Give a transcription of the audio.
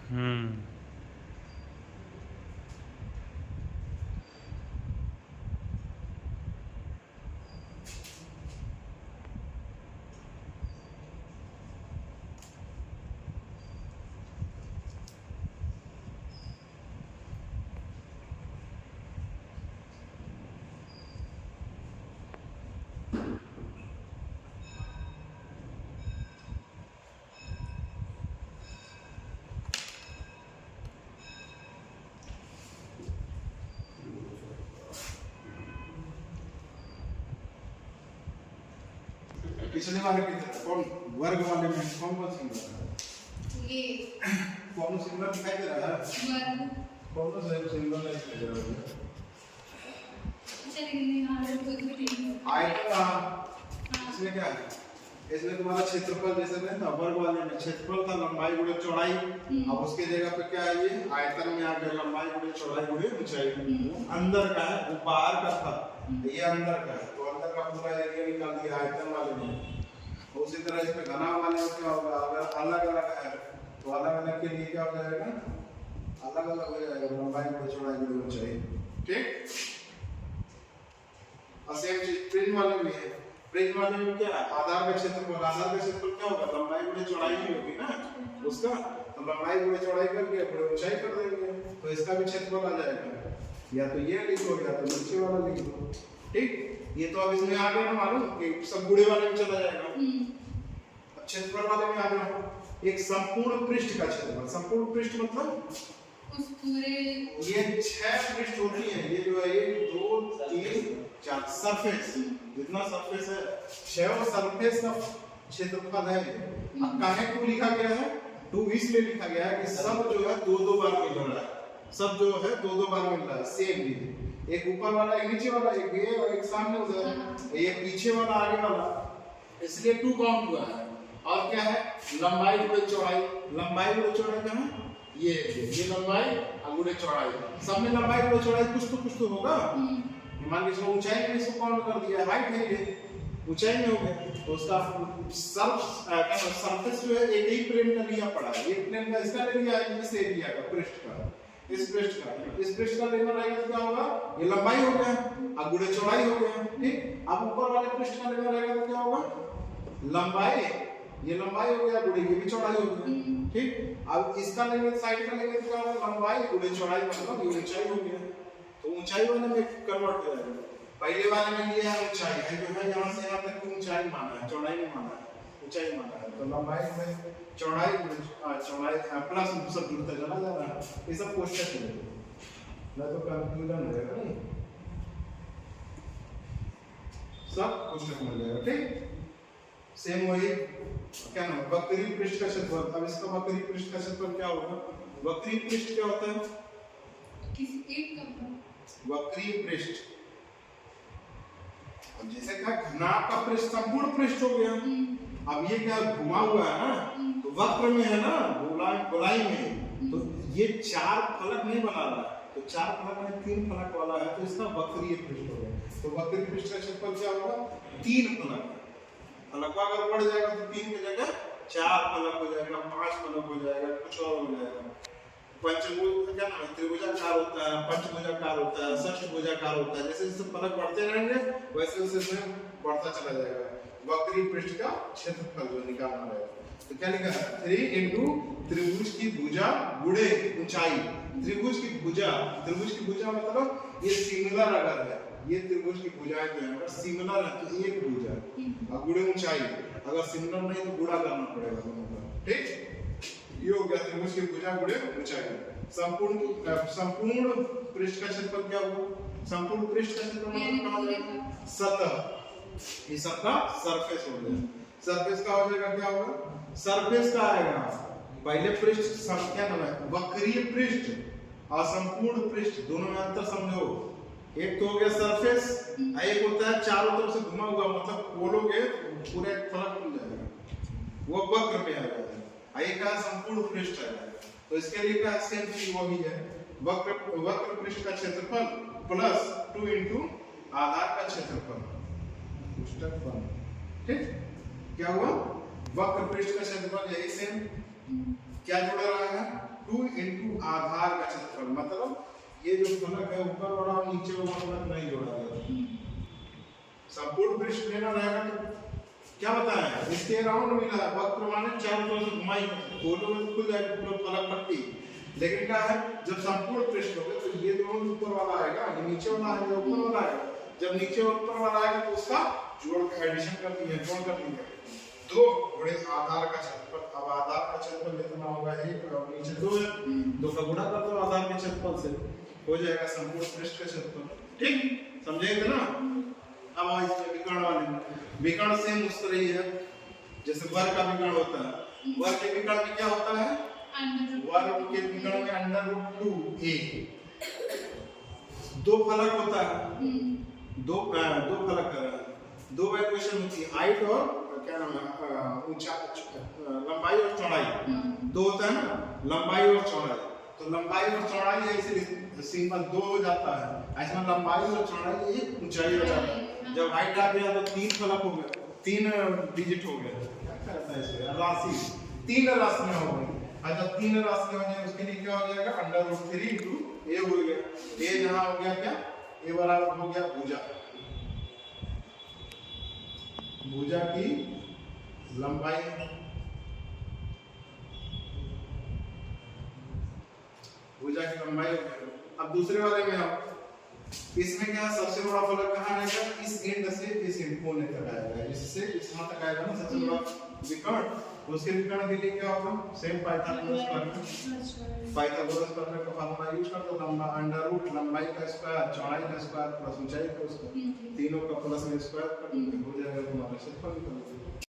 हम्म। पिछले वाले की तरह कौन वर्ग वाले में कौन सिंगल ये कौन सिंगल दिखाई दे रहा है वर्ग कौन सा सिंगल नहीं दिखाई दे रहा है चलिए यहाँ कोई भी नहीं है। आयतन इसमें क्या है इसमें तुम्हारा क्षेत्रफल जैसे नहीं था वर्ग वाले में क्षेत्रफल था लंबाई गुणे चौड़ाई अब उसके जगह पे क्या है ये आयतन में आ गया लंबाई गुणे चौड़ाई गुणे ऊंचाई अंदर का है वो बाहर का था ये अंदर का है तो अंदर का पूरा एरिया निकाल दिया आयतन वाले में उसी तरह इसमें घना वाले में क्या होगा अगर अलग अलग है तो अलग अलग के लिए क्या हो जाएगा अलग अलग हो जाएगा लंबाई गुणे चौड़ाई गुणे ऊंचाई ठीक और सेम चीज प्रिज्म वाले में है प्रिज्म वाले में क्या है आधार का क्षेत्रफल क्या होगा लंबाई गुणे चौड़ाई ही होगी ना उसका तो लंबाई गुणे चौड़ाई करके फिर ऊंचाई कर देंगे तो इसका भी क्षेत्रफल आ जाएगा या तो ये लिखो या तो नीचे वाला लिख दो ठीक ये तो अब इसमें आ गया ना मालूम कि सब गुणे वाले में चला जाएगा अब क्षेत्रफल वाले में आ गया एक संपूर्ण पृष्ठ का क्षेत्रफल संपूर्ण पृष्ठ मतलब उस पूरे ये 6 पृष्ठ होती है ये जो है 1 2 3 4 सरफेस जितना सरफेस है 6 सरफेस का क्षेत्रफल है अब काहे को लिखा गया है 2 इसलिए लिखा गया है कि सब जो है दो दो बार मिल रहा है सब जो है दो दो बार मिल रहा है सेम भी एक ऊपर वाला एक नीचे वाला एक ये और एक सामने उधर ये पीछे वाला आगे वाला इसलिए 2 काउंट हुआ है और क्या है लंबाई गुणे चौड़ाई क्या है ये लंबाई और गुणे चौड़ाई सब में लंबाई गुणे चौड़ाई कुछ तो होगा मान लीजिए ऊंचाई में इसको काउंट कर दिया हाइट है ये ऊंचाई में हो गया तो उसका सरफेस जो है एक ही प्लेन का लिया पड़ा है एक प्लेन का इसका ले लिया है इस एरिया का पृष्ठ का इस पृष्ठ का लेना रहेगा तो क्या होगा ये लंबाई हो गया और गुणे चौड़ाई हो गया ठीक अब ऊपर वाले पृष्ठ का लेना रहेगा तो क्या होगा लंबाई ये लंबाई हो गया गुणे ये भी चौड़ाई हो गया ठीक अब इसका लेंगे साइड का लेंगे तो क्या होगा लंबाई गुणे चौड़ाई मतलब ये ऊंचाई हो गया तो ऊंचाई वाले में कन्वर्ट हो जाएगा पहले वाले में लिया है ऊंचाई है जो है यहां से यहां तक की ऊंचाई माना है चौड़ाई नहीं माना है ऊंचाई माना है तो लंबाई में चौड़ाई प्लस सब जुड़ता चला जा रहा है ये सब क्वेश्चन है ना तो कंफ्यूजन हो जाएगा नहीं सब क्वेश्चन मिल जाएगा ठीक सेम वही क्या नाम वक्री पृष्ठ का क्षेत्रफल अब इसका वक्री पृष्ठ का क्षेत्रफल क्या होगा वक्री पृष्ठ क्या होता है किसी एक का वक्री पृष्ठ अब जैसे का घना का पृष्ठ संपूर्ण पृष्ठ हो गया अब ये क्या घुमा हुआ है ना तो वक्र में है ना गोलाई में तो ये 4 फलक नहीं बना रहा तो 4 फलक में 3 फलक वाला है तो इसका वक्रीय पृष्ठ हो गया तो वक्री पृष्ठ का क्षेत्रफल क्या होगा 3 फलक फलक अगर बढ़ जाएगा तो 3 की जगह 4 फलक हो जाएगा 5 फलक हो जाएगा कुछ और हो जाएगा पंचभुज क्या नाम है त्रिभुजाकार होता है पंचभुजाकार होता है षष्ठभुजाकार होता है जैसे जैसे फलक बढ़ते रहेंगे वैसे वैसे इसमें बढ़ता चला जाएगा वक्री पृष्ठ का क्षेत्रफल जो निकालना रहेगा तो क्या लिखा है 3 इंटू त्रिभुज की भुजा गुणे ऊंचाई त्रिभुज की भुजा मतलब ये सिमिलर अगर है ये त्रिभुज की भुजाएं जो है अगर सिमिलर है तो एक भुजा और गुणे ऊंचाई अगर सिमिलर नहीं तो गुणा करना पड़ेगा दोनों का ठीक ये हो गया त्रिभुज की भुजा गुणे ऊंचाई संपूर्ण पृष्ठ का क्षेत्रफल क्या होगा संपूर्ण पृष्ठ का क्षेत्रफल मतलब क्या हो जाएगा सतह ये सतह सरफेस हो गया सरफेस का हो जाएगा क्या होगा सरफेस का आएगा पहले पृष्ठ क्या नाम है वक्रीय पृष्ठ और संपूर्ण पृष्ठ दोनों में अंतर समझो एक तो हो गया सरफेस एक होता है चारों तरफ से घुमा हुआ मतलब खोलोगे पूरा एक फलक मिल जाएगा वो वक्र में आ जाएगा एक का संपूर्ण पृष्ठ है तो इसके लिए क्या सेम चीज वही है वक्र पृष्ठ का क्षेत्रफल प्लस 2 इंटू आधार का क्षेत्रफल ठीक क्या हुआ वक्र पृष्ठ का क्षेत्रफल यही सेम क्या जुड़ रहा है 2 into आधार का क्षेत्रफल, मतलब ये जो फलक है ऊपर वाला और नीचे वाला फलक नहीं जोड़ा गया। संपूर्ण पृष्ठ लेना रहेगा तो क्या बताया, इसके राउंड मिला है, वक्र माने चारों तरफ से घुमाई फोटो में खुल जाएगा पूरा फलक पट्टी। लेकिन क्या है, जब संपूर्ण पृष्ठ होगा तो ये दोनों ऊपर वाला आएगा, ये नीचे वाला आएगा, ऊपर वाला आएगा। जब नीचे और ऊपर वाला आएगा तो उसका जोड़ का एडिशन कर दिया, जोड़ कर दिया। 2 गुणे आधार का क्षेत्रफल, अब आधार का क्षेत्रफल कितना होगा 1 और नीचे 2 है, 2 का गुणा कर दो आधार के क्षेत्रफल से, हो जाएगा संपूर्ण पृष्ठ का क्षेत्रफल। ठीक, समझेंगे ना? अब आओ इसमें विकर्ण वाले में, विकर्ण सेम उस तरह ही है जैसे वर्ग का विकर्ण होता है। वर्ग के विकर्ण में क्या होता है, वर्ग के विकर्ण में √2a, 2 फलक होता है, दो फलक है, 2 इक्वेशन होती है, हाइट और क्या नाम है, ऊंचा, लंबाई और चौड़ाई, 2 होता है ना, लंबाई और चौड़ाई। तो लंबाई और चौड़ाई ऐसे सिंपल 2 हो जाता है, ऐसा लंबाई और चौड़ाई एक ऊंचाई हो जाता है। जब हाइट आ गया तो 3 फलक हो गए, 3 डिजिट हो गए, क्या कहता है इसे, राशि, 3 राशियां हो गई। और जब 3 राशियां हो जाए उसके लिए क्या हो जाएगा, √3 into a हो गया, a जहां हो गया क्या, a बराबर हो गया भुजा, भुजा की लंबाई, भुजा की लंबाई हो गया। अब दूसरे वाले में आओ, इसमें क्या सबसे बड़ा फलक कहाँ रहेगा, इस एंड से इस एंड कोने तक आएगा, इससे इस यहाँ तक आएगा ना सबसे बड़ा विकर्ण। उसके विकर्ण के लिए क्या होगा, सेम पाइथागोरस प्रमेय का फॉर्मूला यूज कर दो, लंबा √ लंबाई का स्क्वायर, चौड़ाई का स्क्वायर प्लस ऊंचाई का स्क्वायर, तीनों का प्लस में स्क्वायर कर दो, हो जाएगा तुम्हारा क्षेत्रफल।